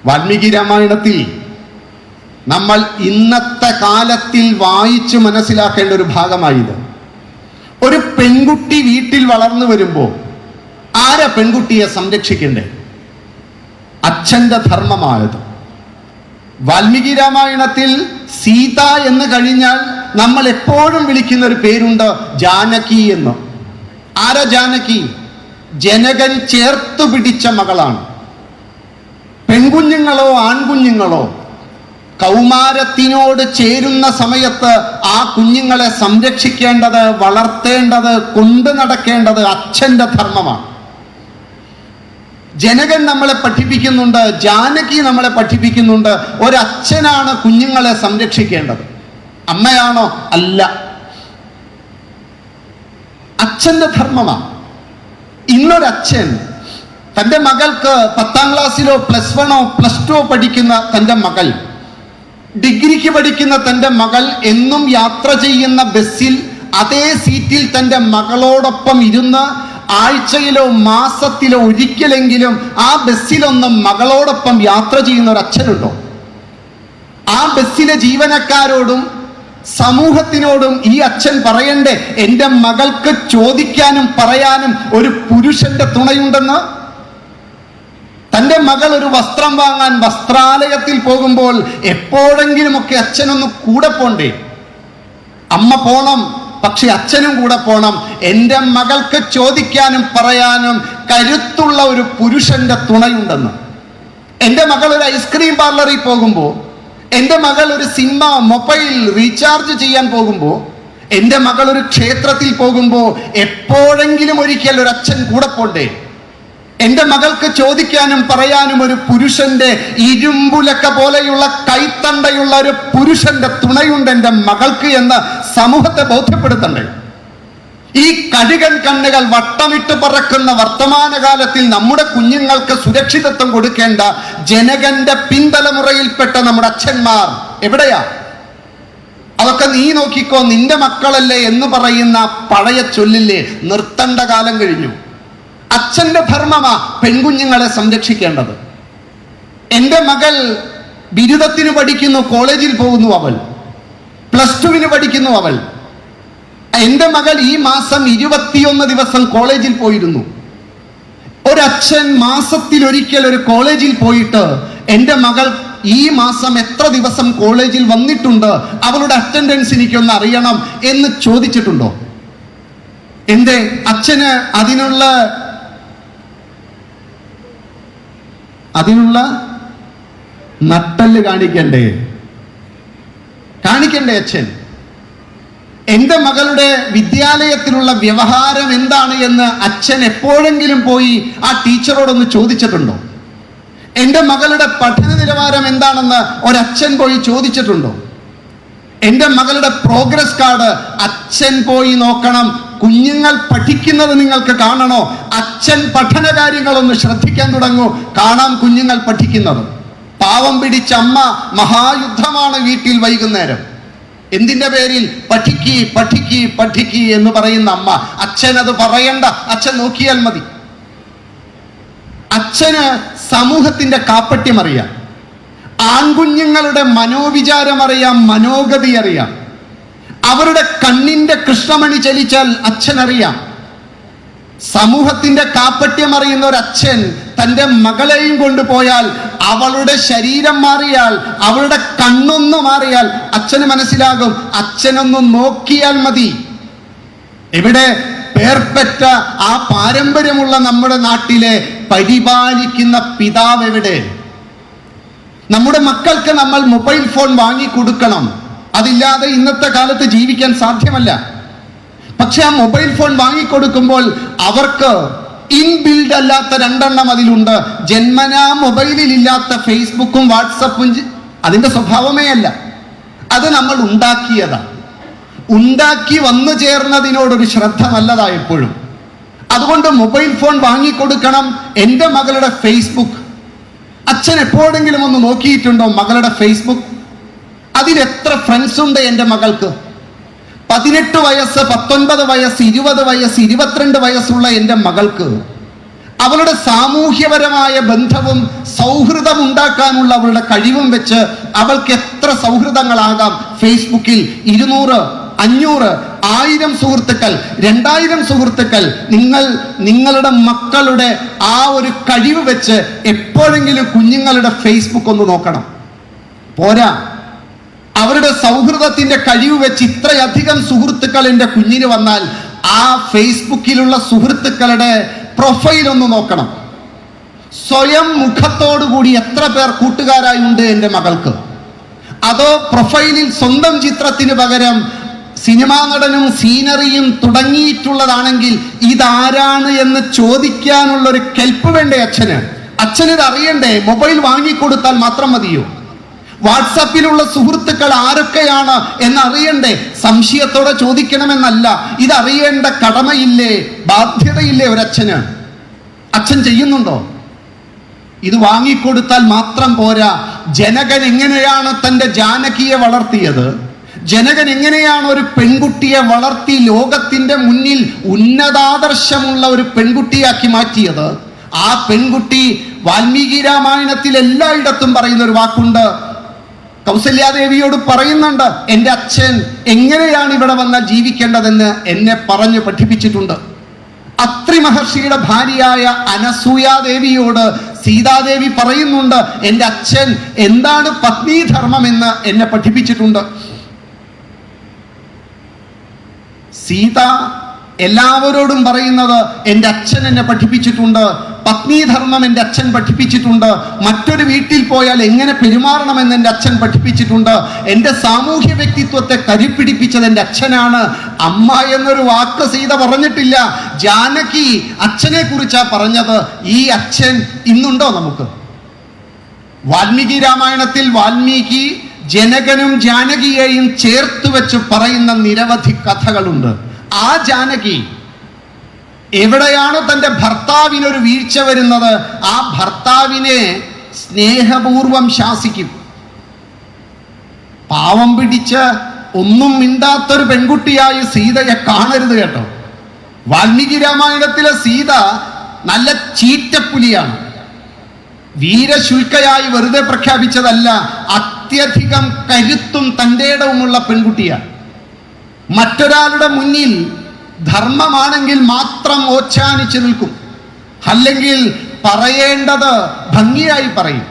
വാൽമീകി രാമായണത്തിൽ നമ്മൾ ഇന്നത്തെ കാലത്തിൽ വായിച്ചു മനസ്സിലാക്കേണ്ട ഒരു ഭാഗമായത്. ഒരു പെൺകുട്ടി വീട്ടിൽ വളർന്നു വരുമ്പോൾ ആരാ പെൺകുട്ടിയെ സംരക്ഷിക്കണ്ടേ? അച്ഛന്റെ ധർമ്മമായത്. വാൽമീകി രാമായണത്തിൽ സീത എന്ന് കഴിഞ്ഞാൽ നമ്മൾ എപ്പോഴും വിളിക്കുന്ന ഒരു പേരുണ്ട്, ജാനകി എന്ന്. ആരാ ജാനകി? ജനകൻ ചേർത്തു പിടിച്ച മകളാണ്. പെൺകുഞ്ഞുങ്ങളോ ആൺകുഞ്ഞുങ്ങളോ കൗമാരത്തിനോട് ചേരുന്ന സമയത്ത് ആ കുഞ്ഞുങ്ങളെ സംരക്ഷിക്കേണ്ടത്, വളർത്തേണ്ടത്, കൊണ്ടു നടക്കേണ്ടത് അച്ഛന്റെ ധർമ്മമാണ്. ജനകൻ നമ്മളെ പഠിപ്പിക്കുന്നുണ്ട്, ജാനകി നമ്മളെ പഠിപ്പിക്കുന്നുണ്ട്. ഒരച്ഛനാണ് കുഞ്ഞുങ്ങളെ സംരക്ഷിക്കേണ്ടത്, അമ്മയാണോ? അല്ല, അച്ഛന്റെ ധർമ്മമാണ്. ഇന്നൊരച്ഛൻ തൻ്റെ മകൾക്ക് 10ാം ക്ലാസ്സിലോ +1 +2 പഠിക്കുന്ന തൻ്റെ മകൾ, ഡിഗ്രിക്ക് പഠിക്കുന്ന തൻ്റെ മകൾ എന്നും യാത്ര ചെയ്യുന്ന ബസ്സിൽ അതേ സീറ്റിൽ തൻ്റെ മകളോടൊപ്പം ഇരുന്ന് ആഴ്ചയിലോ മാസത്തിലോ ഒരിക്കലെങ്കിലും ആ ബസ്സിലൊന്നും മകളോടൊപ്പം യാത്ര ചെയ്യുന്ന ഒരു അച്ഛനുണ്ടോ? ആ ബസ്സിലെ ജീവനക്കാരോടും സമൂഹത്തിനോടും ഈ അച്ഛൻ പറയണ്ടേ, എൻ്റെ മകൾക്ക് ചോദിക്കാനും പറയാനും ഒരു പുരുഷന്റെ തുണയുണ്ടെന്ന്? തൻ്റെ മകൾ ഒരു വസ്ത്രം വാങ്ങാൻ വസ്ത്രാലയത്തിൽ പോകുമ്പോൾ എപ്പോഴെങ്കിലുമൊക്കെ അച്ഛനൊന്ന് കൂടെ പോണ്ടേ? അമ്മ പോണം, പക്ഷെ അച്ഛനും കൂടെ പോണം. എൻ്റെ മകൾക്ക് ചോദിക്കാനും പറയാനും കരുത്തുള്ള ഒരു പുരുഷന്റെ തുണയുണ്ടെന്ന്. എൻ്റെ മകൾ ഒരു ഐസ്ക്രീം പാർലറിൽ പോകുമ്പോൾ, എൻ്റെ മകൾ ഒരു സിനിമ മൊബൈൽ റീചാർജ് ചെയ്യാൻ പോകുമ്പോൾ, എൻ്റെ മകൾ ഒരു ക്ഷേത്രത്തിൽ പോകുമ്പോൾ എപ്പോഴെങ്കിലും ഒരിക്കൽ ഒരു അച്ഛൻ കൂടെ പോണ്ടേ? എൻ്റെ മകൾക്ക് ചോദിക്കാനും പറയാനും ഒരു പുരുഷന്റെ ഇരുമ്പുലക്ക പോലെയുള്ള കൈത്തണ്ടയുള്ള ഒരു പുരുഷന്റെ തുണയുണ്ട് എൻ്റെ മകൾക്ക് എന്ന് സമൂഹത്തെ ബോധ്യപ്പെടുത്തണ്ടേ? ഈ കഴുകൻ കണ്ണുകൾ വട്ടമിട്ട് പറക്കുന്ന വർത്തമാനകാലത്തിൽ നമ്മുടെ കുഞ്ഞുങ്ങൾക്ക് സുരക്ഷിതത്വം കൊടുക്കേണ്ട ജനകന്റെ പിൻതലമുറയിൽപ്പെട്ട നമ്മുടെ അച്ഛന്മാർ എവിടെയാ? അതൊക്കെ നീ നോക്കിക്കോ, നിന്റെ മക്കളല്ലേ എന്ന് പറയുന്ന പഴയ ചൊല്ലില്ലേ, നിർത്തേണ്ട കാലം കഴിഞ്ഞു. അച്ഛന്റെ ധർമ്മമാ പെൺകുഞ്ഞുങ്ങളെ സംരക്ഷിക്കേണ്ടത്. എൻ്റെ മകൾ ബിരുദത്തിന് പഠിക്കുന്നു, കോളേജിൽ പോകുന്നു, അവൾ +2 പഠിക്കുന്നു. അവൾ, എൻ്റെ മകൾ ഈ മാസം 21 ദിവസം കോളേജിൽ പോയിരുന്നു. ഒരച്ഛൻ മാസത്തിലൊരിക്കൽ ഒരു കോളേജിൽ പോയിട്ട് എൻ്റെ മകൾ ഈ മാസം എത്ര ദിവസം കോളേജിൽ വന്നിട്ടുണ്ട്, അവളുടെ അറ്റൻഡൻസ് എനിക്കൊന്ന് അറിയണം എന്ന് ചോദിച്ചിട്ടുണ്ടോ? എന്തേ? അച്ഛന് അതിനുള്ള നട്ടല് കാണിക്കണ്ടേ അച്ഛൻ? എൻ്റെ മകളുടെ വിദ്യാലയത്തിലുള്ള വ്യവഹാരം എന്താണ് എന്ന് അച്ഛൻ എപ്പോഴെങ്കിലും പോയി ആ ടീച്ചറോടൊന്ന് ചോദിച്ചിട്ടുണ്ടോ? എൻ്റെ മകളുടെ പഠന നിലവാരം എന്താണെന്ന് ഒരച്ഛൻ പോയി ചോദിച്ചിട്ടുണ്ടോ? എൻ്റെ മകളുടെ പ്രോഗ്രസ് കാർഡ് അച്ഛൻ പോയി നോക്കണം. കുഞ്ഞുങ്ങൾ പഠിക്കുന്നത് നിങ്ങൾക്ക് കാണണോ? അച്ഛൻ പഠന കാര്യങ്ങളൊന്ന് ശ്രദ്ധിക്കാൻ തുടങ്ങൂ, കാണാം കുഞ്ഞുങ്ങൾ പഠിക്കുന്നത്. പാവം പിടിച്ച അമ്മ മഹായുദ്ധമാണ് വീട്ടിൽ വൈകുന്നേരം. എന്തിന്റെ പേരിൽ? പഠിക്ക് എന്ന് പറയുന്ന അമ്മ. അച്ഛൻ അത് പറയണ്ട, അച്ഛൻ നോക്കിയാൽ മതി. അച്ഛന് സമൂഹത്തിന്റെ കാപ്പട്യം അറിയാം, ആൺകുഞ്ഞുങ്ങളുടെ മനോവിചാരം അറിയാം, മനോഗതി അറിയാം. അവരുടെ കണ്ണിന്റെ കൃഷ്ണമണി ചലിച്ചാൽ അച്ഛനറിയാം. സമൂഹത്തിന്റെ കാപ്പട്യം അറിയുന്ന ഒരു അച്ഛൻ തൻ്റെ മകളെയും കൊണ്ടുപോയാൽ, അവളുടെ ശരീരം മാറിയാൽ, അവളുടെ കണ്ണൊന്നു മാറിയാൽ അച്ഛന് മനസ്സിലാകും. അച്ഛനൊന്ന് നോക്കിയാൽ മതി. ഇവിടെ പേർപ്പെട്ട ആ പാരമ്പര്യമുള്ള നമ്മുടെ നാട്ടിലെ പരിപാലിക്കുന്ന പിതാവ് എവിടെ? നമ്മുടെ മക്കൾക്ക് നമ്മൾ മൊബൈൽ ഫോൺ വാങ്ങിക്കൊടുക്കണം. അതില്ലാതെ ഇന്നത്തെ കാലത്ത് ജീവിക്കാൻ സാധ്യമല്ല. പക്ഷെ ആ മൊബൈൽ ഫോൺ വാങ്ങിക്കൊടുക്കുമ്പോൾ അവർക്ക് ഇൻബിൽഡ് അല്ലാത്ത 2 അതിലുണ്ട്. ജന്മനാ മൊബൈലിൽ ഇല്ലാത്ത ഫേസ്ബുക്കും വാട്സപ്പും അതിന്റെ സ്വഭാവമേ അല്ല, അത് നമ്മൾ ഉണ്ടാക്കിയതാണ്. ഉണ്ടാക്കി വന്നു ചേർന്നതിനോടൊരു ശ്രദ്ധ നല്ലതാ എപ്പോഴും. അതുകൊണ്ട് മൊബൈൽ ഫോൺ വാങ്ങിക്കൊടുക്കണം. എൻ്റെ മകളുടെ ഫേസ്ബുക്ക് അച്ഛൻ എപ്പോഴെങ്കിലും ഒന്ന് നോക്കിയിട്ടുണ്ടോ? മകളുടെ ഫേസ്ബുക്ക്, അതിലെത്ര ഫ്രണ്ട്സ് ഉണ്ട് എൻ്റെ മകൾക്ക്? 18 വയസ്സ്, 19 വയസ്സ്, 20 വയസ്സ്, 22 വയസ്സുള്ള എൻ്റെ മകൾക്ക് അവളുടെ സാമൂഹ്യപരമായ ബന്ധവും സൗഹൃദം ഉണ്ടാക്കാനുള്ള അവളുടെ കഴിവും വെച്ച് അവൾക്ക് എത്ര സൗഹൃദങ്ങളാകാം. ഫേസ്ബുക്കിൽ 200, 500, 1000 സുഹൃത്തുക്കൾ, 2000 സുഹൃത്തുക്കൾ. നിങ്ങളുടെ മക്കളുടെ ആ ഒരു കഴിവ് വെച്ച് എപ്പോഴെങ്കിലും കുഞ്ഞുങ്ങളുടെ ഫേസ്ബുക്ക് ഒന്ന് നോക്കണം. പോരാ, അവരുടെ സൗഹൃദത്തിന്റെ കഴിവ് വെച്ച് ഇത്രയധികം സുഹൃത്തുക്കൾ എൻ്റെ കുഞ്ഞിന് വന്നാൽ ആ ഫേസ്ബുക്കിലുള്ള സുഹൃത്തുക്കളുടെ പ്രൊഫൈൽ ഒന്ന് നോക്കണം. സ്വയം മുഖത്തോടുകൂടി എത്ര പേർ കൂട്ടുകാരായി ഉണ്ട് എൻ്റെ മകൾക്ക്? അതോ പ്രൊഫൈലിൽ സ്വന്തം ചിത്രത്തിന് പകരം സിനിമാ നടനും സീനറിയും തുടങ്ങിയിട്ടുള്ളതാണെങ്കിൽ ഇതാരാണ് എന്ന് ചോദിക്കാനുള്ള ഒരു കെൽപ്പ് വേണ്ടേ അച്ഛന്? അച്ഛനിത് അറിയണ്ടേ? മൊബൈൽ വാങ്ങിക്കൊടുത്താൽ മാത്രം മതിയോ? വാട്സാപ്പിലുള്ള സുഹൃത്തുക്കൾ ആരൊക്കെയാണ് എന്നറിയണ്ടേ? സംശയത്തോടെ ചോദിക്കണമെന്നല്ല, ഇതറിയേണ്ട കടമയില്ലേ, ബാധ്യതയില്ലേ ഒരച്ഛന്? അച്ഛൻ ചെയ്യുന്നുണ്ടോ? ഇത് വാങ്ങിക്കൊടുത്താൽ മാത്രം പോരാ. ജനകൻ എങ്ങനെയാണ് തൻ്റെ ജാനകിയെ വളർത്തിയത്, ജനകൻ എങ്ങനെയാണ് ഒരു പെൺകുട്ടിയെ വളർത്തി ലോകത്തിന്റെ മുന്നിൽ ഉന്നതാദർശമുള്ള ഒരു പെൺകുട്ടിയാക്കി മാറ്റിയത്, ആ പെൺകുട്ടി വാൽമീകി രാമായണത്തിൽ എല്ലായിടത്തും പറയുന്ന ഒരു വാക്കുണ്ട്. കൗസല്യാദേവിയോട് പറയുന്നുണ്ട്, എൻ്റെ അച്ഛൻ എങ്ങനെയാണ് ഇവിടെ വന്നാൽ ജീവിക്കേണ്ടതെന്ന് എന്നെ പറഞ്ഞു പഠിപ്പിച്ചിട്ടുണ്ട്. അത്രി മഹർഷിയുടെ ഭാര്യയായ അനസൂയാദേവിയോട് സീതാദേവി പറയുന്നുണ്ട്, എൻ്റെ അച്ഛൻ എന്താണ് പത്നീധർമ്മം എന്ന് എന്നെ പഠിപ്പിച്ചിട്ടുണ്ട്. സീത എല്ലാവരോടും പറയുന്നത്, എൻ്റെ അച്ഛൻ എന്നെ പഠിപ്പിച്ചിട്ടുണ്ട്, പത്നീധർമ്മം എൻ്റെ അച്ഛൻ പഠിപ്പിച്ചിട്ടുണ്ട്, മറ്റൊരു വീട്ടിൽ പോയാൽ എങ്ങനെ പെരുമാറണമെന്ന് എൻ്റെ അച്ഛൻ പഠിപ്പിച്ചിട്ടുണ്ട്, എൻ്റെ സാമൂഹ്യ വ്യക്തിത്വത്തെ കരുപ്പിടിപ്പിച്ചത് എൻ്റെ അച്ഛനാണ്. അമ്മ എന്നൊരു വാക്ക് സീത പറഞ്ഞിട്ടില്ല. ജാനകി അച്ഛനെ കുറിച്ചാ പറഞ്ഞത്. ഈ അച്ഛൻ ഇന്നുണ്ടോ നമുക്ക്? വാൽമീകി രാമായണത്തിൽ വാൽമീകി ജനകനും ജാനകിയെയും ചേർത്ത് വെച്ച് പറയുന്ന നിരവധി കഥകളുണ്ട്. ആ ജാനകി എവിടെയാണ് തൻ്റെ ഭർത്താവിനൊരു വീഴ്ച വരുന്നത്, ആ ഭർത്താവിനെ സ്നേഹപൂർവം ശാസിക്കും. പാവം പിടിച്ച് ഒന്നും മിണ്ടാത്തൊരു പെൺകുട്ടിയായി സീതയെ കാണരുത് കേട്ടോ. വാൽമീകി രാമായണത്തിലെ സീത നല്ല ചീറ്റപ്പുലിയാണ്. വീരശുൽക്കയായി വെറുതെ പ്രഖ്യാപിച്ചതല്ല, അത്യധികം കരുത്തും തൻ്റെ ഇടവുമുള്ള പെൺകുട്ടിയാണ്. മറ്റൊരാളുടെ മുന്നിൽ ധർമ്മമാണെങ്കിൽ മാത്രം ഓച്ചാനിച്ചു നിൽക്കും, അല്ലെങ്കിൽ പറയേണ്ടത് ഭംഗിയായി പറയും.